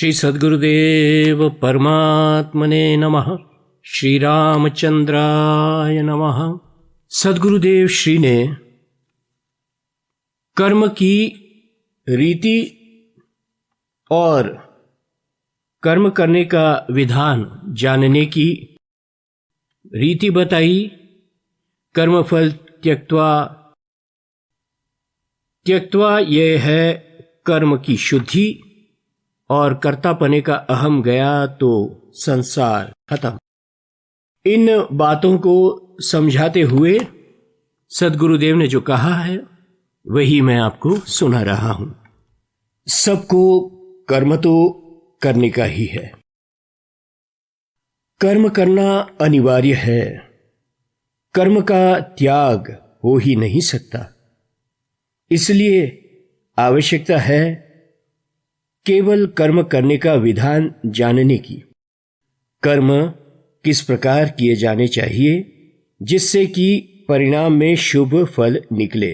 श्री सद्गुरुदेव परमात्मने नमः। श्री रामचंद्राय नमः। सद्गुरुदेव श्री ने कर्म की रीति और कर्म करने का विधान जानने की रीति बताई। कर्मफल त्यक्त्वा यह है कर्म की शुद्धि, और कर्तापने का अहम गया तो संसार खत्म। इन बातों को समझाते हुए सद्गुरुदेव ने जो कहा है वही मैं आपको सुना रहा हूं। सबको कर्म तो करने का ही है। कर्म करना अनिवार्य है। कर्म का त्याग हो ही नहीं सकता। इसलिए आवश्यकता है केवल कर्म करने का विधान जानने की। कर्म किस प्रकार किए जाने चाहिए जिससे कि परिणाम में शुभ फल निकले।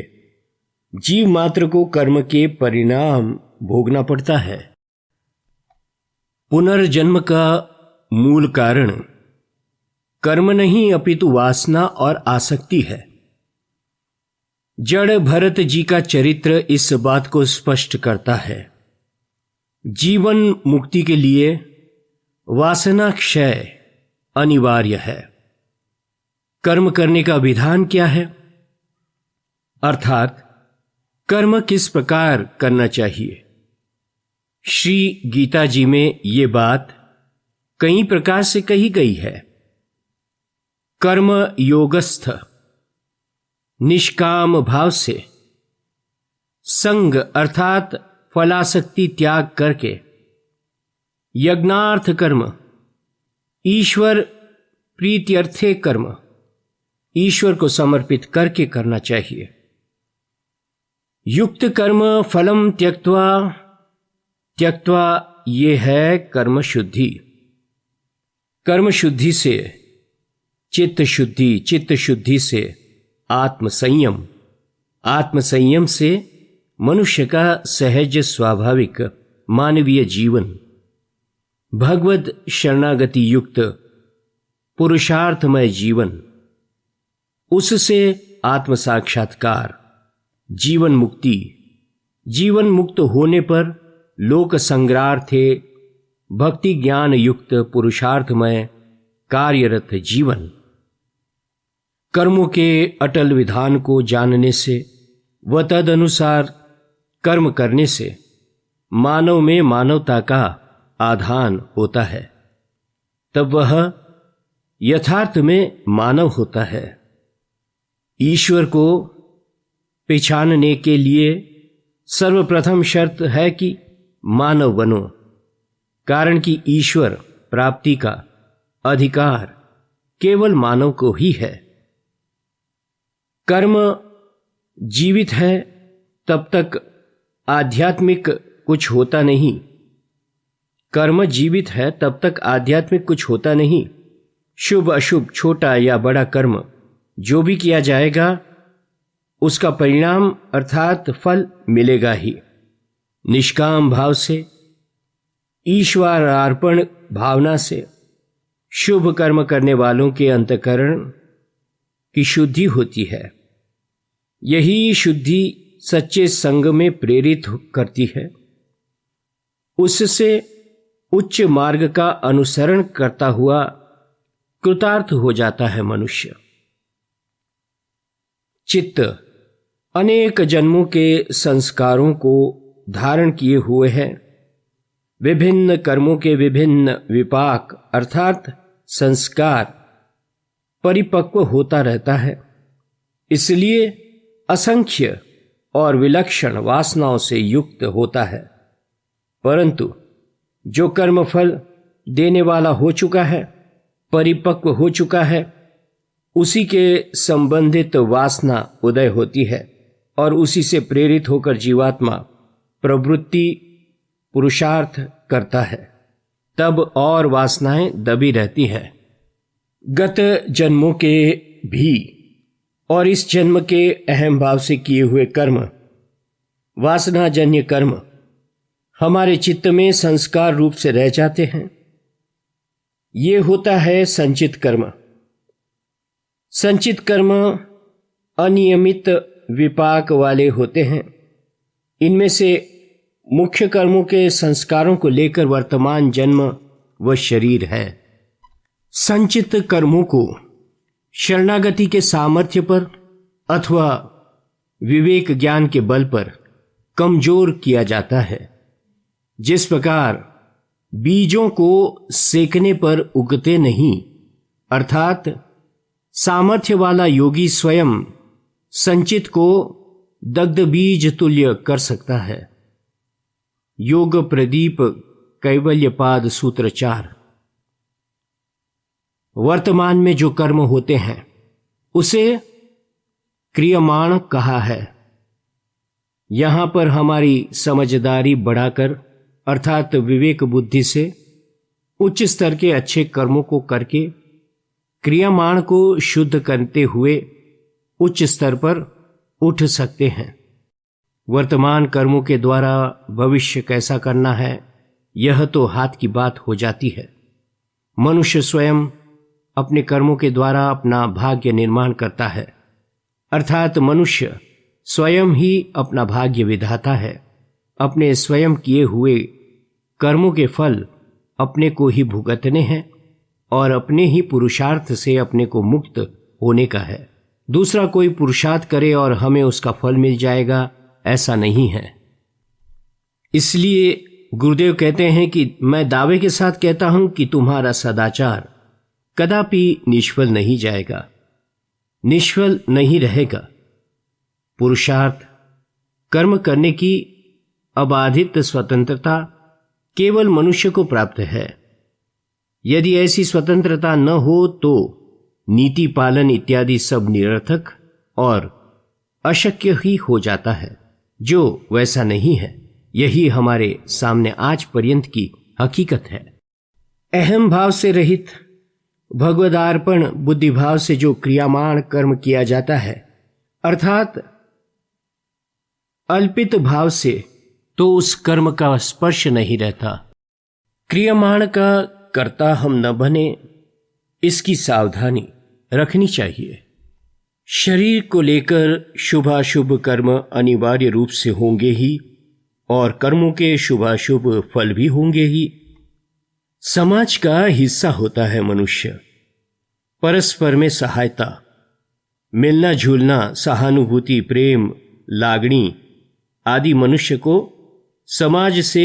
जीव मात्र को कर्म के परिणाम भोगना पड़ता है। पुनर्जन्म का मूल कारण कर्म नहीं अपितु वासना और आसक्ति है। जड़ भरत जी का चरित्र इस बात को स्पष्ट करता है। जीवन मुक्ति के लिए वासना क्षय अनिवार्य है। कर्म करने का विधान क्या है, अर्थात कर्म किस प्रकार करना चाहिए। श्री गीता जी में ये बात कई प्रकार से कही गई है। कर्म योगस्थ निष्काम भाव से, संग अर्थात फलासक्ति त्याग करके, यज्ञार्थ कर्म ईश्वर प्रीत्यर्थे कर्म ईश्वर को समर्पित करके करना चाहिए। युक्त कर्म फलम त्यक्त्वा ये है कर्म शुद्धि। कर्म शुद्धि से चित्त शुद्धि, चित्त शुद्धि से आत्मसंयम, आत्मसंयम से मनुष्य का सहज स्वाभाविक मानवीय जीवन, भगवद शरणागति युक्त पुरुषार्थमय जीवन, उससे आत्म साक्षात्कार, जीवन मुक्ति, जीवन मुक्त होने पर लोक संग्रहार्थे भक्ति ज्ञान युक्त पुरुषार्थमय कार्यरत जीवन। कर्मों के अटल विधान को जानने से व तदनुसार कर्म करने से मानव में मानवता का आधान होता है। तब वह यथार्थ में मानव होता है। ईश्वर को पहचानने के लिए सर्वप्रथम शर्त है कि मानव बनो, कारण कि ईश्वर प्राप्ति का अधिकार केवल मानव को ही है। कर्म जीवित है तब तक आध्यात्मिक कुछ होता नहीं। कर्म जीवित है तब तक आध्यात्मिक कुछ होता नहीं। शुभ अशुभ, छोटा या बड़ा कर्म जो भी किया जाएगा उसका परिणाम अर्थात फल मिलेगा ही। निष्काम भाव से, ईश्वरार्पण भावना से शुभ कर्म करने वालों के अंतःकरण की शुद्धि होती है। यही शुद्धि सच्चे संग में प्रेरित करती है। उससे उच्च मार्ग का अनुसरण करता हुआ कृतार्थ हो जाता है मनुष्य। चित्त अनेक जन्मों के संस्कारों को धारण किए हुए है। विभिन्न कर्मों के विभिन्न विपाक अर्थात संस्कार परिपक्व होता रहता है। इसलिए असंख्य और विलक्षण वासनाओं से युक्त होता है। परंतु जो कर्मफल देने वाला हो चुका है, परिपक्व हो चुका है, उसी के संबंधित वासना उदय होती है और उसी से प्रेरित होकर जीवात्मा प्रवृत्ति पुरुषार्थ करता है। तब और वासनाएं दबी रहती हैं। गत जन्मों के भी और इस जन्म के अहम भाव से किए हुए कर्म, वासनाजन्य कर्म हमारे चित्त में संस्कार रूप से रह जाते हैं। ये होता है संचित कर्म। संचित कर्म अनियमित विपाक वाले होते हैं। इनमें से मुख्य कर्मों के संस्कारों को लेकर वर्तमान जन्म व शरीर है। संचित कर्मों को शरणागति के सामर्थ्य पर अथवा विवेक ज्ञान के बल पर कमजोर किया जाता है। जिस प्रकार बीजों को सेकने पर उगते नहीं, अर्थात सामर्थ्य वाला योगी स्वयं संचित को दग्ध बीज तुल्य कर सकता है। योग प्रदीप कैवल्यपाद सूत्र 4। वर्तमान में जो कर्म होते हैं उसे क्रियमाण कहा है। यहां पर हमारी समझदारी बढ़ाकर अर्थात विवेक बुद्धि से उच्च स्तर के अच्छे कर्मों को करके क्रियमाण को शुद्ध करते हुए उच्च स्तर पर उठ सकते हैं। वर्तमान कर्मों के द्वारा भविष्य कैसा करना है यह तो हाथ की बात हो जाती है। मनुष्य स्वयं अपने कर्मों के द्वारा अपना भाग्य निर्माण करता है, अर्थात मनुष्य स्वयं ही अपना भाग्य विधाता है। अपने स्वयं किए हुए कर्मों के फल अपने को ही भुगतने हैं और अपने ही पुरुषार्थ से अपने को मुक्त होने का है। दूसरा कोई पुरुषार्थ करे और हमें उसका फल मिल जाएगा, ऐसा नहीं है। इसलिए गुरुदेव कहते हैं कि मैं दावे के साथ कहता हूं कि तुम्हारा सदाचार कदापि निष्फल नहीं जाएगा, निष्फल नहीं रहेगा। पुरुषार्थ कर्म करने की अबाधित स्वतंत्रता केवल मनुष्य को प्राप्त है। यदि ऐसी स्वतंत्रता न हो तो नीति पालन इत्यादि सब निरर्थक और अशक्य ही हो जाता है। जो वैसा नहीं है, यही हमारे सामने आज पर्यंत की हकीकत है। अहम भाव से रहित भगवदार्पण बुद्धिभाव से जो क्रियामाण कर्म किया जाता है, अर्थात अल्पित भाव से, तो उस कर्म का स्पर्श नहीं रहता। क्रियमाण का कर्ता हम न बने, इसकी सावधानी रखनी चाहिए। शरीर को लेकर शुभाशुभ कर्म अनिवार्य रूप से होंगे ही और कर्मों के शुभाशुभ फल भी होंगे ही। समाज का हिस्सा होता है मनुष्य। परस्पर में सहायता, मिलना जुलना, सहानुभूति, प्रेम, लागणी आदि मनुष्य को समाज से,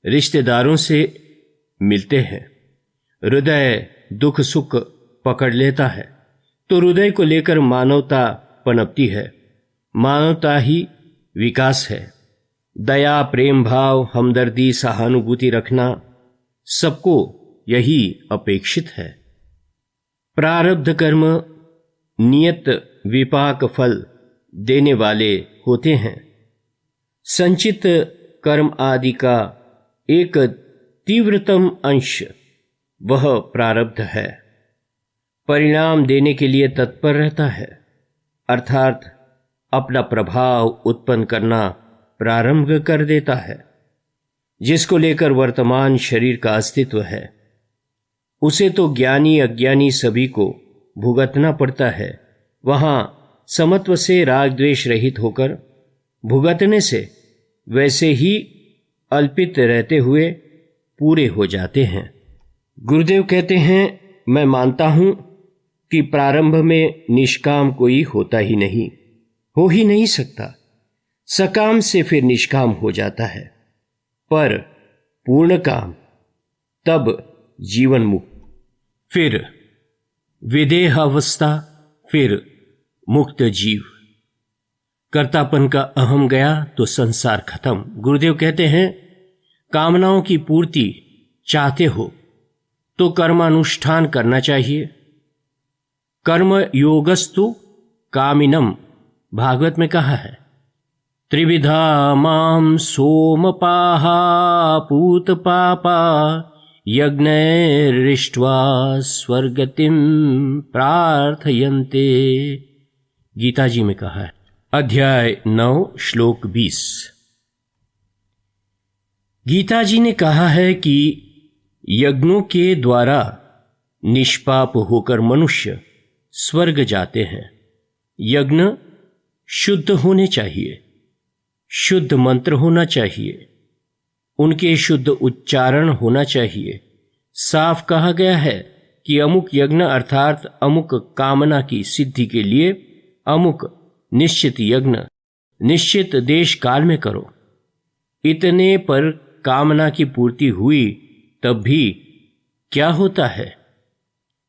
रिश्तेदारों से मिलते हैं। हृदय दुख सुख पकड़ लेता है तो हृदय को लेकर मानवता पनपती है। मानवता ही विकास है। दया, प्रेम भाव, हमदर्दी, सहानुभूति रखना सबको यही अपेक्षित है। प्रारब्ध कर्म नियत विपाक फल देने वाले होते हैं। संचित कर्म आदि का एक तीव्रतम अंश वह प्रारब्ध है। परिणाम देने के लिए तत्पर रहता है, अर्थात अपना प्रभाव उत्पन्न करना प्रारंभ कर देता है। जिसको लेकर वर्तमान शरीर का अस्तित्व है उसे तो ज्ञानी अज्ञानी सभी को भुगतना पड़ता है। वहां समत्व से राग द्वेष रहित होकर भुगतने से वैसे ही अल्पित रहते हुए पूरे हो जाते हैं। गुरुदेव कहते हैं, मैं मानता हूं कि प्रारंभ में निष्काम कोई होता ही नहीं, हो ही नहीं सकता। सकाम से फिर निष्काम हो जाता है, पर पूर्ण काम तब जीवन मुक्त, फिर विदेह अवस्था, फिर मुक्त जीव। कर्तापन का अहम गया तो संसार खत्म। गुरुदेव कहते हैं, कामनाओं की पूर्ति चाहते हो तो कर्मानुष्ठान करना चाहिए। कर्म योगस्तु कामिनम भागवत में कहा है। त्रिविधा माम सोमपाहा पूत पापा यज्ञैरिष्ट्वा स्वर्गतिम प्रार्थयन्ते। गीता जी में कहा है, अध्याय 9 श्लोक 20। गीता जी ने कहा है कि यज्ञों के द्वारा निष्पाप होकर मनुष्य स्वर्ग जाते हैं। यज्ञ शुद्ध होने चाहिए, शुद्ध मंत्र होना चाहिए, उनके शुद्ध उच्चारण होना चाहिए। साफ कहा गया है कि अमुक यज्ञ अर्थात अमुक कामना की सिद्धि के लिए अमुक निश्चित यज्ञ निश्चित देश काल में करो। इतने पर कामना की पूर्ति हुई तब भी क्या होता है?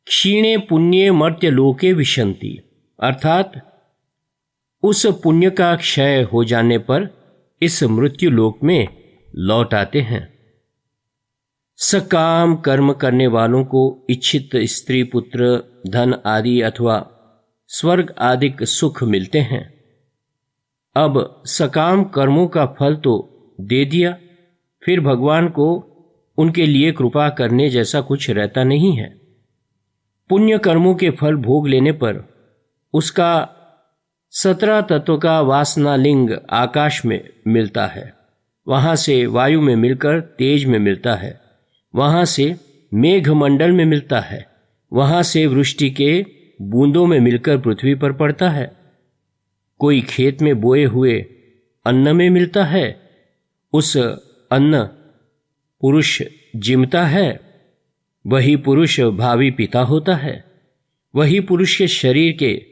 क्षीणे पुण्ये मर्त्य लोके विशन्ति, अर्थात उस पुण्य का क्षय हो जाने पर इस मृत्यु लोक में लौट आते हैं। सकाम कर्म करने वालों को इच्छित स्त्री पुत्र धन आदि अथवा स्वर्ग आदि सुख मिलते हैं। अब सकाम कर्मों का फल तो दे दिया, फिर भगवान को उनके लिए कृपा करने जैसा कुछ रहता नहीं है। पुण्य कर्मों के फल भोग लेने पर उसका 17 तत्व का वासनालिंग आकाश में मिलता है, वहाँ से वायु में मिलकर तेज में मिलता है, वहाँ से मेघमंडल में मिलता है, वहाँ से वृष्टि के बूंदों में मिलकर पृथ्वी पर पड़ता है। कोई खेत में बोए हुए अन्न में मिलता है, उस अन्न पुरुष जिमता है, वही पुरुष भावी पिता होता है। वही पुरुष के शरीर के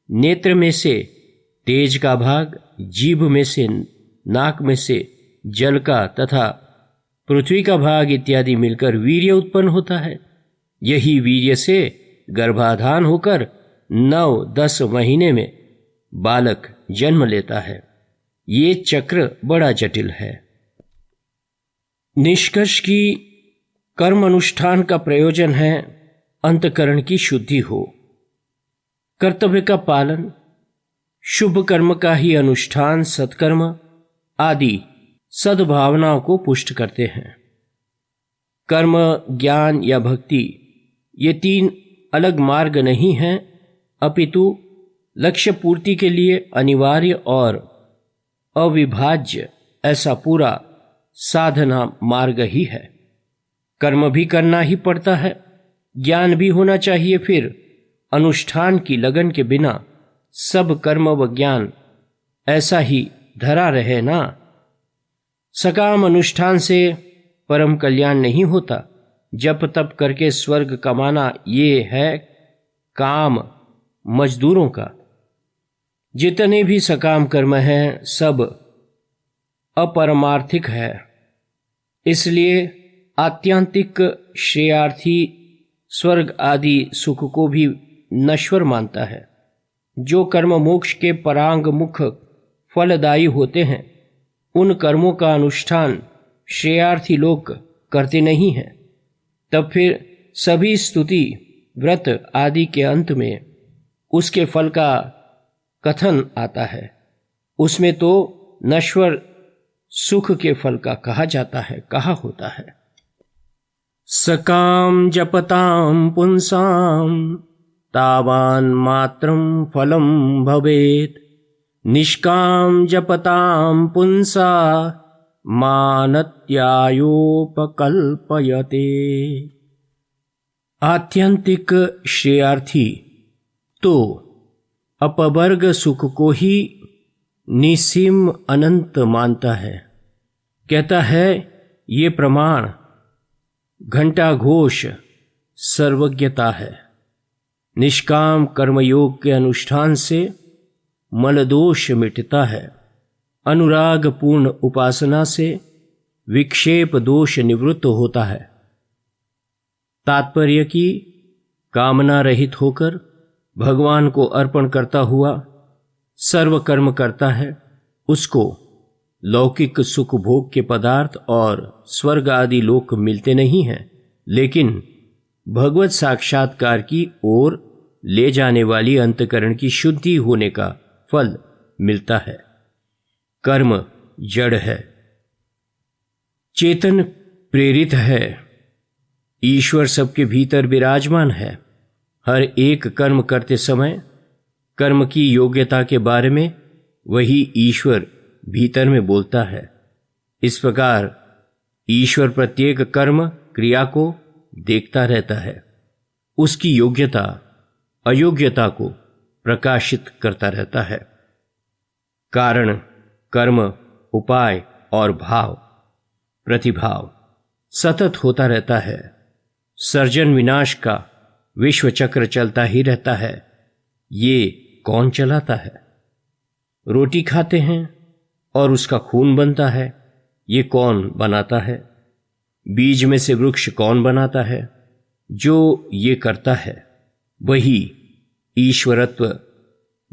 नेत्र में से तेज का भाग, जीभ में से, नाक में से जल का तथा पृथ्वी का भाग इत्यादि मिलकर वीर्य उत्पन्न होता है। यही वीर्य से गर्भाधान होकर 9-10 महीने में बालक जन्म लेता है। ये चक्र बड़ा जटिल है। निष्कर्ष की कर्म अनुष्ठान का प्रयोजन है अंतःकरण की शुद्धि हो, कर्तव्य का पालन, शुभ कर्म का ही अनुष्ठान, सत्कर्म आदि सद्भावनाओं को पुष्ट करते हैं। कर्म, ज्ञान या भक्ति ये 3 अलग मार्ग नहीं हैं, अपितु लक्ष्य पूर्ति के लिए अनिवार्य और अविभाज्य ऐसा पूरा साधना मार्ग ही है। कर्म भी करना ही पड़ता है, ज्ञान भी होना चाहिए, फिर अनुष्ठान की लगन के बिना सब कर्म व ज्ञान ऐसा ही धरा रहे ना। सकाम अनुष्ठान से परम कल्याण नहीं होता। जप तप करके स्वर्ग कमाना ये है काम मजदूरों का। जितने भी सकाम कर्म हैं सब अपरमार्थिक है, इसलिए आत्यंतिक श्रेयार्थी स्वर्ग आदि सुख को भी नश्वर मानता है। जो कर्म मोक्ष के परांग मुख फलदायी होते हैं उन कर्मों का अनुष्ठान श्रेयार्थी लोग करते नहीं हैं। तब फिर सभी स्तुति व्रत आदि के अंत में उसके फल का कथन आता है। उसमें तो नश्वर सुख के फल का कहा जाता है, कहा होता है। सकाम जपताम पुंसाम तावान मात्रम फलम भवेत, निष्काम जपताम पुंसा मानत्यायोपकल्पयते। आत्यंतिक श्रेयार्थी तो अपवर्ग सुख को ही निसीम अनंत मानता है। कहता है ये प्रमाण घंटा घोष सर्वज्ञता है। निष्काम कर्मयोग के अनुष्ठान से मलदोष मिटता है। अनुराग पूर्ण उपासना से विक्षेप दोष निवृत्त होता है। तात्पर्य की कामना रहित होकर भगवान को अर्पण करता हुआ सर्व कर्म करता है, उसको लौकिक सुख भोग के पदार्थ और स्वर्ग आदि लोक मिलते नहीं हैं, लेकिन भगवत साक्षात्कार की ओर ले जाने वाली अंतःकरण की शुद्धि होने का फल मिलता है। कर्म जड़ है, चेतन प्रेरित है। ईश्वर सबके भीतर विराजमान है। हर एक कर्म करते समय कर्म की योग्यता के बारे में वही ईश्वर भीतर में बोलता है। इस प्रकार ईश्वर प्रत्येक कर्म क्रिया को देखता रहता है, उसकी योग्यता अयोग्यता को प्रकाशित करता रहता है। कारण, कर्म, उपाय और भाव प्रतिभाव सतत होता रहता है। सर्जन विनाश का विश्व चक्र चलता ही रहता है। ये कौन चलाता है? रोटी खाते हैं और उसका खून बनता है, ये कौन बनाता है? बीज में से वृक्ष कौन बनाता है? जो ये करता है वही ईश्वरत्व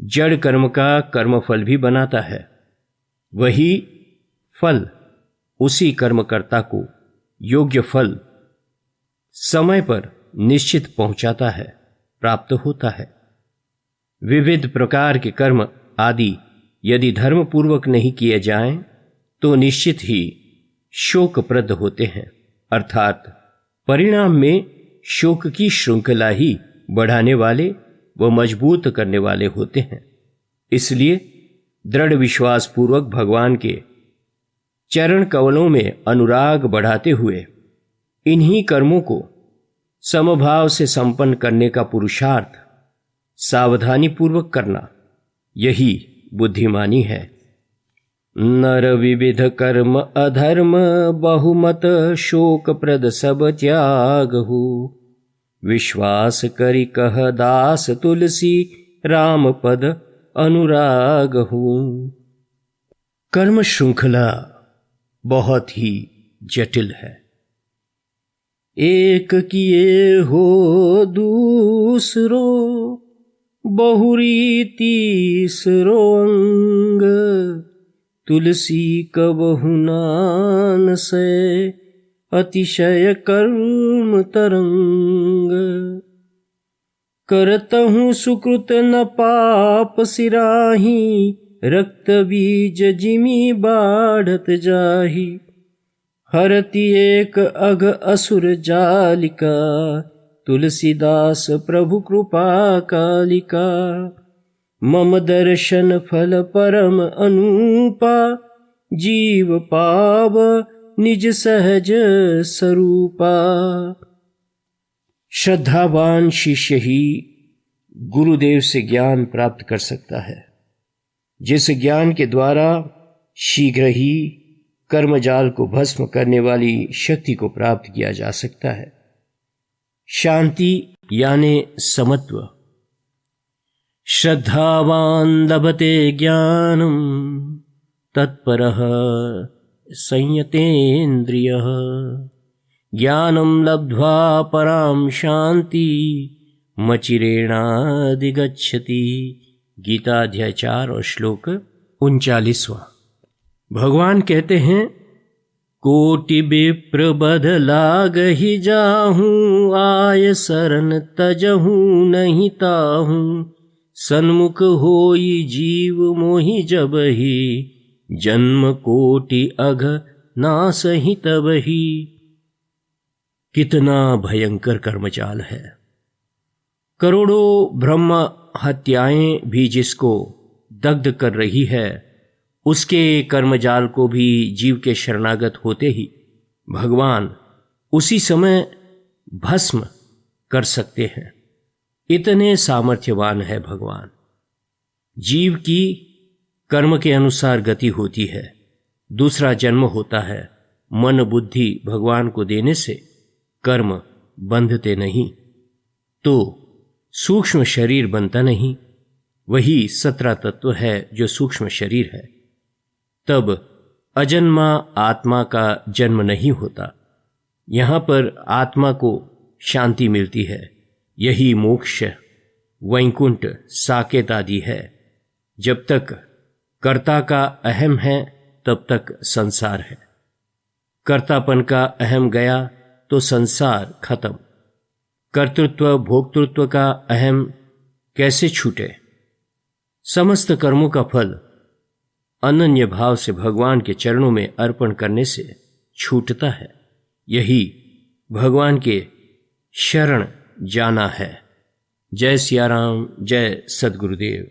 जड़ कर्म का कर्मफल भी बनाता है। वही फल उसी कर्मकर्ता को योग्य फल समय पर निश्चित पहुंचाता है, प्राप्त होता है। विविध प्रकार के कर्म आदि यदि धर्मपूर्वक नहीं किए जाएं तो निश्चित ही शोकप्रद होते हैं, अर्थात परिणाम में शोक की श्रृंखला ही बढ़ाने वाले व मजबूत करने वाले होते हैं। इसलिए दृढ़ विश्वास पूर्वक भगवान के चरण कमलों में अनुराग बढ़ाते हुए इन्हीं कर्मों को समभाव से संपन्न करने का पुरुषार्थ सावधानी पूर्वक करना, यही बुद्धिमानी है। नर विविध कर्म अधर्म बहुमत शोकप्रद सब त्याग हो, विश्वास करि कह दास तुलसी राम पद अनुराग हो। कर्म श्रृंखला बहुत ही जटिल है। एक किए हो दूसरो बहुरी तीसरो अंग, तुलसी कबहु नान से अतिशय कर्म तरंग। करतहु सुकृत न पाप सिराही, रक्त बीज जिमी बाढ़त जाही। हरति एक अघ असुर जालिका, तुलसीदास प्रभु कृपा कालिका। मम दर्शन फल परम अनूपा, जीव पाव निज सहज स्वरूपा। श्रद्धावान शिष्य ही गुरुदेव से ज्ञान प्राप्त कर सकता है, जिस ज्ञान के द्वारा शीघ्र ही कर्मजाल को भस्म करने वाली शक्ति को प्राप्त किया जा सकता है। शांति यानी समत्व। श्रद्धावान लभते ज्ञानम, तत्परः संयतेन्द्रियः। ज्ञानम लब्ध्वा पराम शांति, मचिरेणाधिगच्छति। गीताध्याय 4 और श्लोक 39वां। भगवान कहते हैं, कोटि विप्र बध लागहि जाहूं, आय शरण तजहूं नहीं ताहूं। सन्मुख होई जीव मोहि जबहि, जन्म कोटि अघ नासहि तबहि। कितना भयंकर कर्मजाल है। करोड़ों ब्रह्म हत्याएं भी जिसको दग्ध कर रही है, उसके कर्मजाल को भी जीव के शरणागत होते ही भगवान उसी समय भस्म कर सकते हैं। इतने सामर्थ्यवान है भगवान। जीव की कर्म के अनुसार गति होती है, दूसरा जन्म होता है। मन बुद्धि भगवान को देने से कर्म बंधते नहीं, तो सूक्ष्म शरीर बनता नहीं। वही 17 तत्व है जो सूक्ष्म शरीर है। तब अजन्मा आत्मा का जन्म नहीं होता। यहाँ पर आत्मा को शांति मिलती है। यही मोक्ष, वैकुंठ, साकेत आदि है। जब तक कर्ता का अहम है तब तक संसार है। कर्तापन का अहम गया तो संसार खत्म। कर्तृत्व भोक्तृत्व का अहम कैसे छूटे? समस्त कर्मों का फल अनन्य भाव से भगवान के चरणों में अर्पण करने से छूटता है। यही भगवान के शरण जाना है। जय सिया राम, जय सद्गुरुदेव।